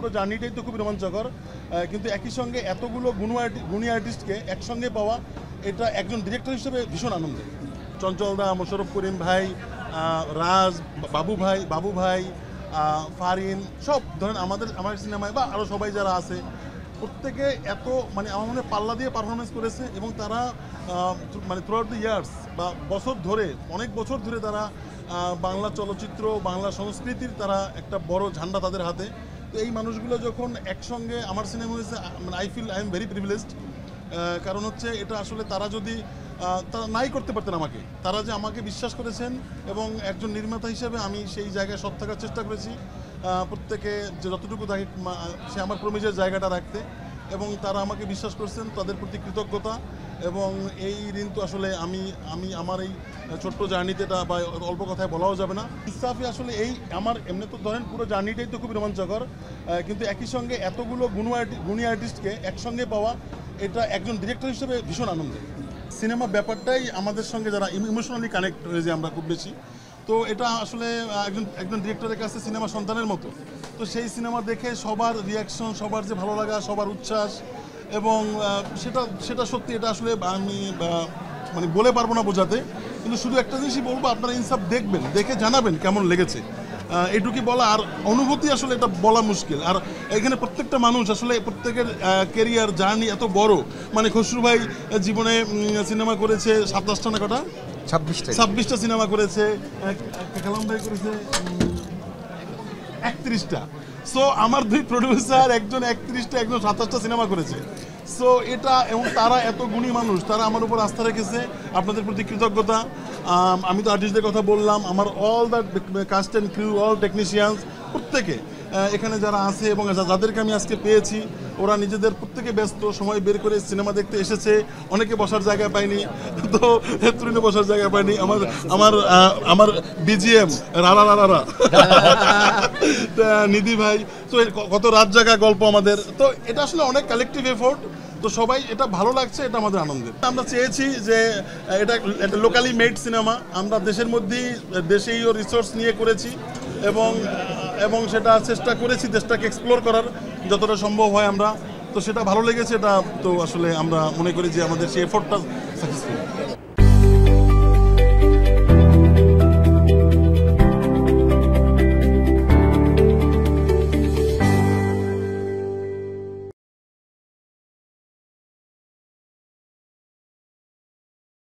পুরো জার্নিটাই তো খুবই রোমাঞ্চকর, কিন্তু একই সঙ্গে এতগুলো গুণী আর্টিস্টকে একসঙ্গে পাওয়া এটা একজন ডিরেক্টর হিসেবে ভীষণ আনন্দের। চঞ্চলদা, মোশাররফ করিম ভাই, রাজ, বাবু ভাই, ফারিন, সব ধরেন আমার সিনেমায় বা আরও সবাই যারা আছে প্রত্যেকে এত মানে আমার মনে পাল্লা দিয়ে পারফরমেন্স করেছে এবং তারা মানে থ্রু আউট দ্য ইয়ার্স বা অনেক বছর ধরে তারা বাংলা চলচ্চিত্র, বাংলা সংস্কৃতির তারা একটা বড় ঝান্ডা তাদের হাতে। তো এই মানুষগুলো যখন একসঙ্গে আমার সিনেমা হয়েছে, মানে আই এম ভেরি প্রিভিলেজড। কারণ হচ্ছে এটা আসলে তারা যদি তারা নাই করতে পারতেন আমাকে, তারা যে আমাকে বিশ্বাস করেছেন এবং একজন নির্মাতা হিসেবে আমি সেই জায়গায় সৎ থাকার চেষ্টা করেছি, প্রত্যেকে যে যতটুকু থাকে সে আমার প্রমিজের জায়গাটা রাখতে, এবং তারা আমাকে বিশ্বাস করছেন, তাদের প্রতি কৃতজ্ঞতা। এবং এই ঋণ তো আসলে আমি আমার এই ছোট্ট জার্নিতে এটা বা অল্প কথায় বলাও যাবে না। ইনসাফি আসলে এই আমার এমনি তো ধরেন পুরো জার্নিটাই তো খুবই রোমাঞ্চকর, কিন্তু একই সঙ্গে এতগুলো গুণী আর্টিস্টকে একসঙ্গে পাওয়া এটা একজন ডিরেক্টর হিসেবে ভীষণ আনন্দের। সিনেমা ব্যাপারটাই আমাদের সঙ্গে যারা ইমোশনালি কানেক্ট হয়ে যায় আমরা খুব বেশি, তো এটা আসলে একজন ডিরেক্টরের কাছে সিনেমা সন্তানের মতো। তো সেই সিনেমা দেখে সবার রিয়াকশন, সবার যে ভালো লাগা, সবার উচ্ছ্বাস, এবং সেটা সত্যি, এটা আসলে আমি মানে বলে পারবো না বোঝাতে, কিন্তু শুধু একটা জিনিসই বলবো, আপনারা ইনসাফ দেখবেন, দেখে জানাবেন কেমন লেগেছে। এইটুকুই বলা, আর অনুভূতি আসলে এটা বলা মুশকিল। আর এখানে প্রত্যেকটা মানুষ আসলে প্রত্যেকের কেরিয়ার জার্নি এত বড়, মানে খসরু ভাই জীবনে সিনেমা করেছে 27টা না কটা 26টা সিনেমা করেছে, কালাম ভাই করেছে 31টা। সো আমার দুই প্রডিউসার, একজন 31টা, একজন 27টা সিনেমা করেছে। সো এটা, এবং তারা এত গুণী মানুষ, তারা আমার উপর আস্থা রেখেছে, আপনাদের প্রতি কৃতজ্ঞতা। আমি তো আর্টিস্টদের কথা বললাম, আমার all the cast and crew, all technicians, প্রত্যেকে এখানে যারা আছে এবং যাদেরকে আমি আজকে পেয়েছি, ওরা নিজেদের প্রত্যেকে ব্যস্ত, সময় বের করে সিনেমা দেখতে এসেছে। অনেকে বসার জায়গা পায়নি, তো হেতরিনে বসার জায়গা পায়নি। আমার বিজিএম রারা নিধি ভাই, তো কত রাত জাগা গল্প আমাদের, তো এটা আসলে অনেক কালেকটিভ এফোর্ট। তো সবাই এটা ভালো লাগছে, এটা আমাদের আনন্দের। আমরা চেয়েছি যে এটা একটা লোকালি মেড সিনেমা, আমরা দেশের মধ্যেই দেশেই রিসোর্স নিয়ে করেছি, এবং সেটা চেষ্টা করেছি দেশটাকে এক্সপ্লোর করার যতটা সম্ভব হয় আমরা। তো সেটা ভালো লেগেছে, এটা তো আসলে আমরা মনে করি যে আমাদের সেই এফোর্টটা সাকসেসফুল।